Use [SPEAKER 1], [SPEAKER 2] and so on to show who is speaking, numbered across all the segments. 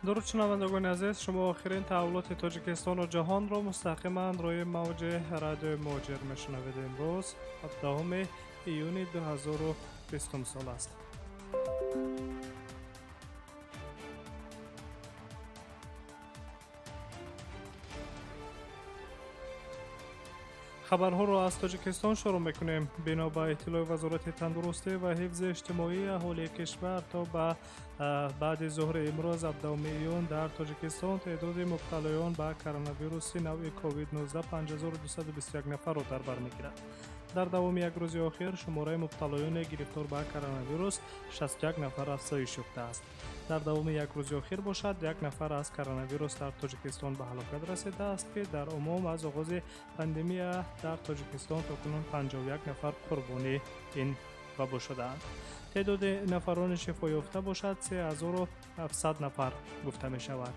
[SPEAKER 1] درود شنوندگان عزیز، شما آخرین تحولات تاجیکستان و جهان را مستقیما روی موج رادیو موجر میشنوید. امروز 17 ایون 2020 سال است. خبرها را از تاجیکستان شروع میکنیم. بنا به اطلاع وزارت تندرستی و حفظ اجتماعی اهالی کشور تا به بعد ظهر امروز 17 ایون در تاجیکستان تعداد مبتلایان به کرونا ویروس نوع کووید 19 5221 نفر را در بر میگیرد. در دوام یک روز اخیر شماره مبتلایان گرفتار به کرونا ویروس 61 نفر افزایش یافته است. در دوام یک روز اخیر باشد یک نفر از کرونا ویروس در تاجیکستان به هلاکت رسیده است که در عموم از آغاز پاندمی در تاجیکستان تاکنون 51 نفر قربانی این وبا شدند. تعداد نفران شفا یافته باشد 3700 نفر گفته می شود.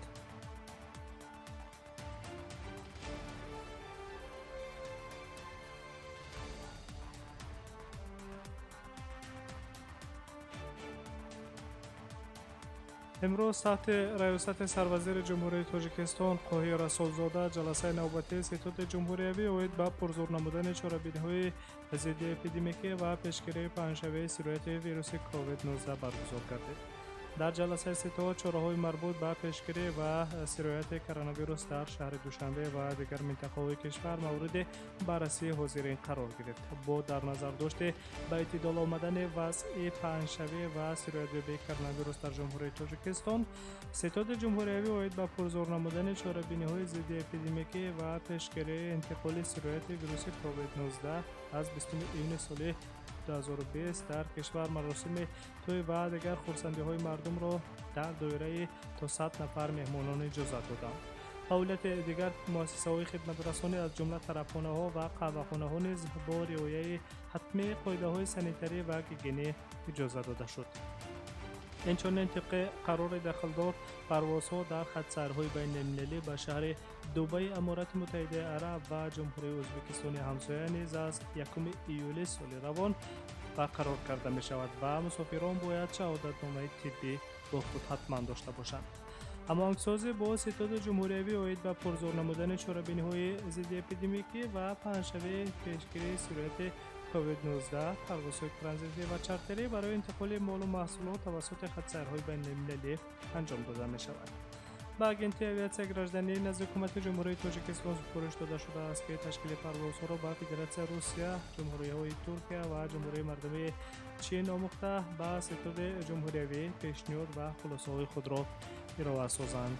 [SPEAKER 1] امروز تحت ریاست سروزیر جمهوری تاجیکستان قاهی رسولزاده جلسه نوبتی ستاد جمهوریوی اوید به پرزور نمودن چاره‌بینی‌های ضد اپیدمیکی و پیشگیری پنجشنبه سرایت ویروس کووید 19 برگزار گردید. در جلسه ستاد چاره‌های مربوط به پیشگیری و سرایت کرونا ویروس در شهر دوشنبه و دیگر مناطق کشور مورد بررسی حاضرین قرار گرفت. با در نظر داشته به اعتدال آمدن وضع پنجشنبه و سرایت کرونا ویروس در جمهوری تاجیکستان، ستاد جمهوریوی اوید به پرزور نمودن چاره‌بینی‌های ضد اپیدمیکی و پیشگیری انتقال سرایت ویروس کووید 19 از 20 ایون سال 2020 در کشور مراسم توی و دیگر خرسندی‌های مردم را در دایره تا 100 نفر مهمانان اجازه دادند. فعالیت دیگر مؤسسه‌های خدمت رسانی از جمله طربخانه‌ها و قهوه‌خانه‌ها نیز با رعایت حتمی قاعده‌های سانیتری و گیگینی اجازه داده شد. اینچنین طبق قرار داخلدار پروازها در خط سرهای بین المللی به شهر دبی امارات متحده عرب و جمهوری ازبکستان همسایه نیز از 1 ایول سال روان برقرار کرده می شود و مسافران باید شهادتنامه طبی با خود حتما داشته باشند. هماهنگسازی با ستاد جمهوریوی اوید به پرزور نمودن چاره‌بینی‌های ضد اپیدمیکی و پنجشنبه پیشگیری سرایت کووید 19 پروازهای ترانزیتی و چارتری برای انتقال مال و محصولات توسط خط سرهای بین المللی انجام داده می شود. به اگنتی اویاسیون گراژدانی نزد حکومت جمهوری تاجیکستان سپارش داده شده است که تشکیل پروازها را به فدراسیون روسیه، جمهوری‌های ترکیه و جمهوری مردمی چین آموخته به ستاد جمهوریوی پیشنهاد و خلاصه‌های خود را ارائه سازند.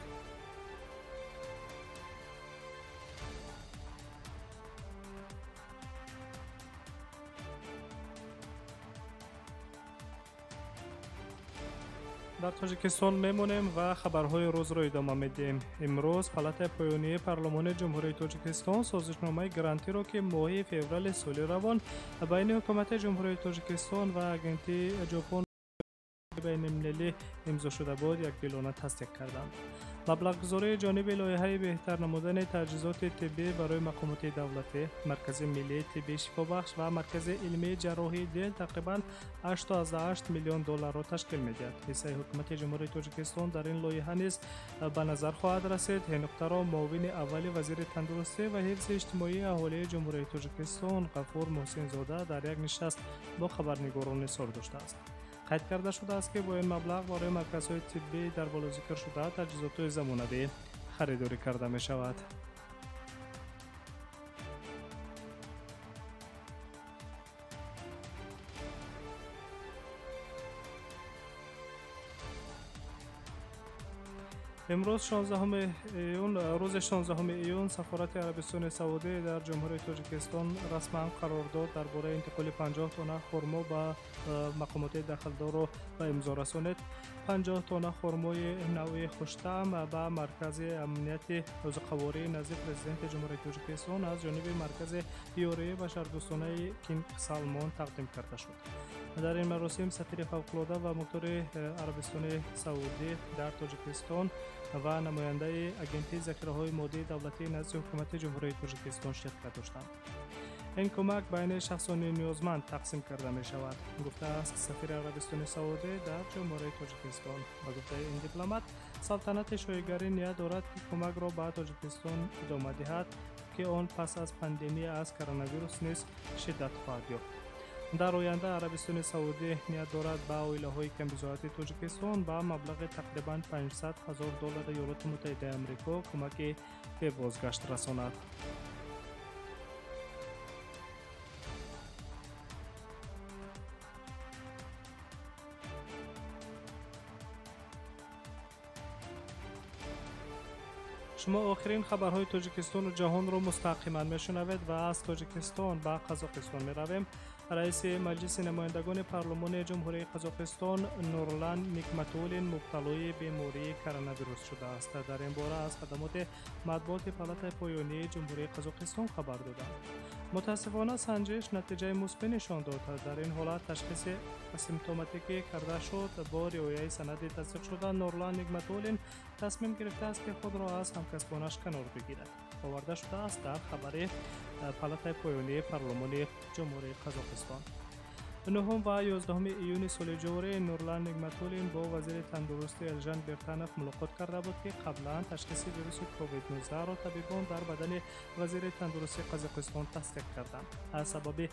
[SPEAKER 1] در تاجیکستان میمونیم و خبرهای روز را ادامه میدیم. امروز پالات پایانی پارلمان جمهوری تاجیکستان سازشنامه گرانتی را که ماه فوریه سال روان بین حکومت جمهوری تاجیکستان و اگنتی ژاپن بین المللی امضا شده بود یک دلانه تصدیق کردند. مبلغ گذاری جانب لایحه بهتر نمودن تجهیزات طبی برای مقامات دولتی، مرکز ملی طبی شفابخش و مرکز علمی جراحی دل تقریبا 8.8 میلیون دلار را تشکیل می‌دهد. حصه حکومت جمهوری تاجیکستان در این لایحه نیز به نظر خواهد رسید. این نکته را معاون اول وزیر تندرستی و حفظ اجتماعی اهالی جمهوری تاجیکستان غفور محسن زاده در یک نشست با خبرنگاران اظهار داشته است. قید کرده شده است که با این مبلغ برای مرکزهای طبی در بالا ذکر شده تجهیزات زمانوی خریداری کرده می شود. امروز 16 ایون روز 16 ایون سفارت عربستان سعودی در جمهوری تاجیکستان رسما قرارداد درباره انتقال 50 تن خرما به مقامات داخلدار را به امضا رسانید. 50 تن خرمای نوع خوش‌طعم به مرکز امنیت روزقواری نزد پرزیدنت جمهوری تاجیکستان از جانب مرکز یاری بشردوستانه کینگ سالمون تقدیم کرده شد. در این مراسم سفیر فوق‌العاده و مقدار عربستان سعودی در تاجیکستان و نماینده اگنتی ذخیره‌های مادی دولتی نزد حکومت جمهوری تاجیکستان شرکت داشتند. این کمک بین شخصان نیازمند تقسیم کرده می شود، گفته است سفیر عربستان سعودی در جمهوری تاجیکستان. و گفته این دیپلمات سلطنت شایگری نیت دارد که کمک را به تاجیکستان ادامه دهد که آن پس از پاندمی از کرونا ویروس نیز شدت خواهد یافت. در آینده عربستان سعودی نیت دارد به عائله‌های کم‌بضاعت تاجیکستان با مبلغ تقریباً 500,000 دلار ایالات متحده آمریکا کمک به بازگشت رساند. شما آخرین خبرهای تاجیکستان و جهان را مستقیما میشنوید و از تاجیکستان به قزاقستان می رویم. رئیس مجلس نمایندگان پارلمان جمهوری قزاقستان نورلان نیکمتولین مبتلای بیماری کرونا ویروس شده است. در این باره از خدمات مطبوعات پالات پایانی جمهوری قزاقستان خبر دادند. متاسفانه سنجش نتیجه مثبت نشان داد. در این حالت تشخیص اسیمپتوماتیکی کرده شد. با رعایت سند تصدیق شده نورلان نیکمتولین تصمیم گرفته است که خود را از همکسبانش کنار بگیرد. آورده شده است در خبر پالات پایانی پارلمان جمهوری قزاقستان. 9 و 11 ایون سال جاری نورلان نیکمتولین با وزیر تندرستی الژن برتانف ملاقات کرده بود که قبلا تشخیص ویروس کووید 19 را طبیبان در بدن وزیر تندرستی قزاقستان تصدیق کردند. از سبب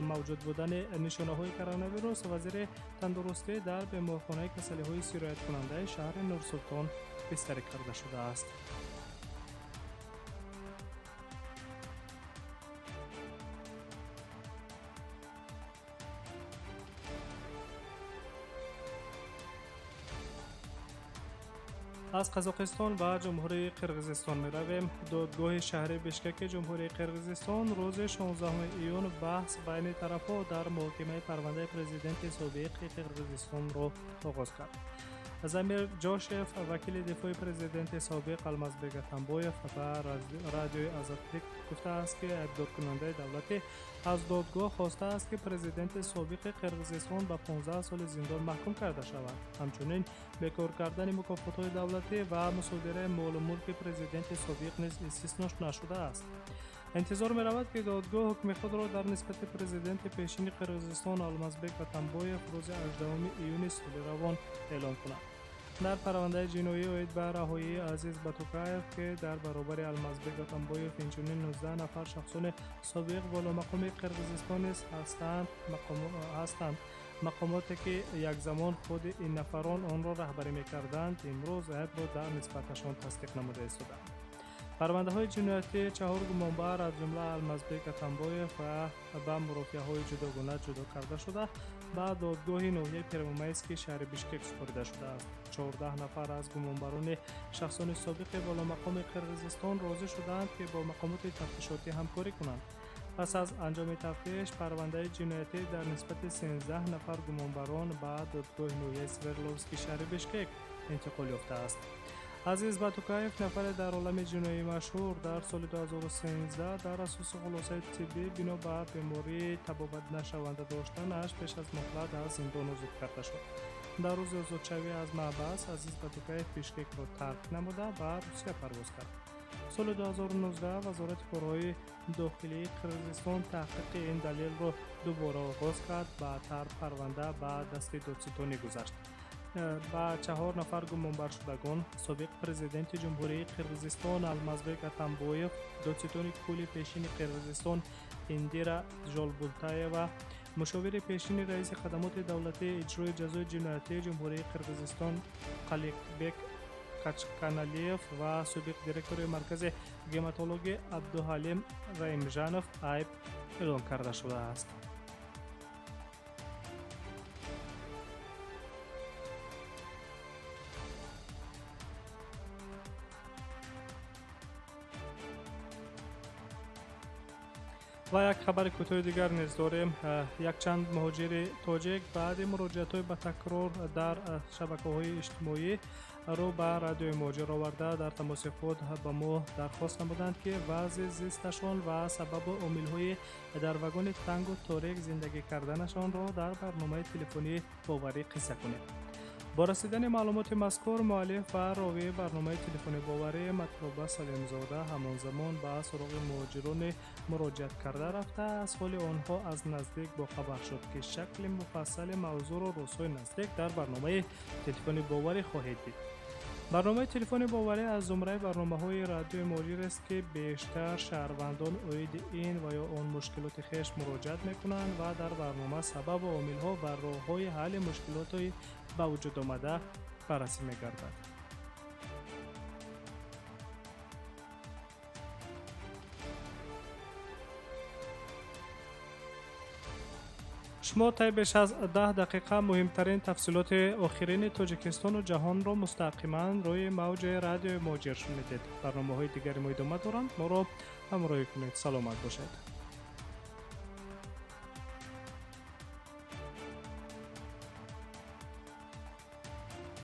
[SPEAKER 1] موجود بودن نشانه‌های کرونا ویروس وزیر تندرستی در بیمارخانه کسلی‌های سرایت کننده شهر نورسلطان بستری کرده شده است. از قزاقستان و جمهوری قرقیزستان می رویم. دادگاه شهر بشکک جمهوری قرقیزستان روز 16 ایون بحث بین طرف‌ها در محاکمه پرونده پرزیدنت سابق قرقیزستان را آغاز کرد. زمیر جاشف وکیل دفاع پرزیدنت سابق المازبек атамбоев و رادیوی آزادک گفته است که ابدار کننده دولتی از دادگاه خواسته است که پرزیدنت سابق قرقیزستان به 15 سال زندان محکوم کرده شود. همچنین بیکار کردن مکافات‌های دولتی و مصادره مال و ملک پرزیدنت سابق نیز استثنا نشده است. انتظار می رود که دادگاه حکم خود را در نسبت پرزیدنت پیشین قرقیزستان المازبek атамбоев روز 18 ایون سال روان اعلام کند. در پرونده جنایی اوید به رهایی عزیز باتوکایف که در برابر المازبek атамбоев اینچنین 19 نفر شخصان سابق والامقام قرقیزستان هستند. مقاماتی که یک زمان خود این نفران آن را رهبری می‌کردند امروز عیب را در نسبتشان تصدیق نموده ایستادند. پرونده های جنایتی 4 گمانبر از جمله المازبek атамбоев و به مرافعه‌های جداگانه جدا کرده شده به دادگاه ناحیه پرمومیسک شهر بشکک سپرده شده است. 14 نفر از گمانبران شخصان سابق والامقام قرقیزستان راضی شدند که با مقامات تفتیشاتی همکاری کنند. پس از انجام تفتیش پرونده جنایتی در نسبت 13 نفر گمانبران به دادگاه ناحیه سورلوفسکی شهر بشکک انتقال یافته است. عزیز باتوکایف نفر در عالم جنایی مشهور در سال 2013 در اساس خلاصه طبی بنا به بیماری تبابت نشونده داشتنش پیش از مهلت از زندان آزاد کرده شد. در روز آزادشوی از محبس عزیز باتوکایف بشکک را ترک نموده به روسیه پرواز کرد. سال 2019 وزارت کارهای داخلی قرقیزستان تحقیق این دلیل را دوباره آغاز کرد. بعدتر پرونده به دست دادستانی گذشت. با 4 نفر گمانبر شدگان سابق پرزیدنت جمهوری قرقیزستان المازبek атамбоев، دادستان کل پیشین قرقیزستان اندیرا ژالبولتایeva، مشاور پیشین رئیس خدمات دولتی اجرای جزای جنایتی جمهوری قرقیزستان قالیقبek کاچکانالیف و سابق دیرکتور مرکز گماتولوژی عبدالحلیم رایمجانف عیب اعلام کرده شده است. و یک خبر کوتاه دیگر نیز داریم. یک چند مهاجر تاجیک بعد مراجعت‌های به تکرار در شبکه‌های اجتماعی رو به رادیوی مهاجر آورده در تماس خود با ما درخواست نمودند که وضع زیستشان و سبب و عامل‌های در وگون تنگ و تاریک زندگی کردنشان را در برنامه تلفنی باوری قصه کنیم. با رسیدن معلومات مذکور، مؤلف و راوی برنامه تلفن باوری مطلوبه سلیم زاده همان زمان به سراغ مهاجران مراجعت کرده رفته از حال آنها از نزدیک با خبر شد که شکل مفصل موضوع را روزهای نزدیک در برنامه تلفن باوری خواهید دید. برنامه تلفن باوری از زمره برنامه‌های رادیو مهاجر است که بیشتر شهروندان اوید این و یا آن مشکلات خیش مراجعت میکنند و در برنامه سبب و عامل‌ها و راه‌های حل مشکلات به وجود آمده بررسی می‌گردد. شما طی بیش از 10 دقیقه مهمترین تفصیلات آخرین تاجیکستان و جهان را مستقیما روی موج رادیو مهاجر شنیدید. برنامه‌های دیگری ما ادامه دارند. ما را همراهی کنید. سلامت باشید.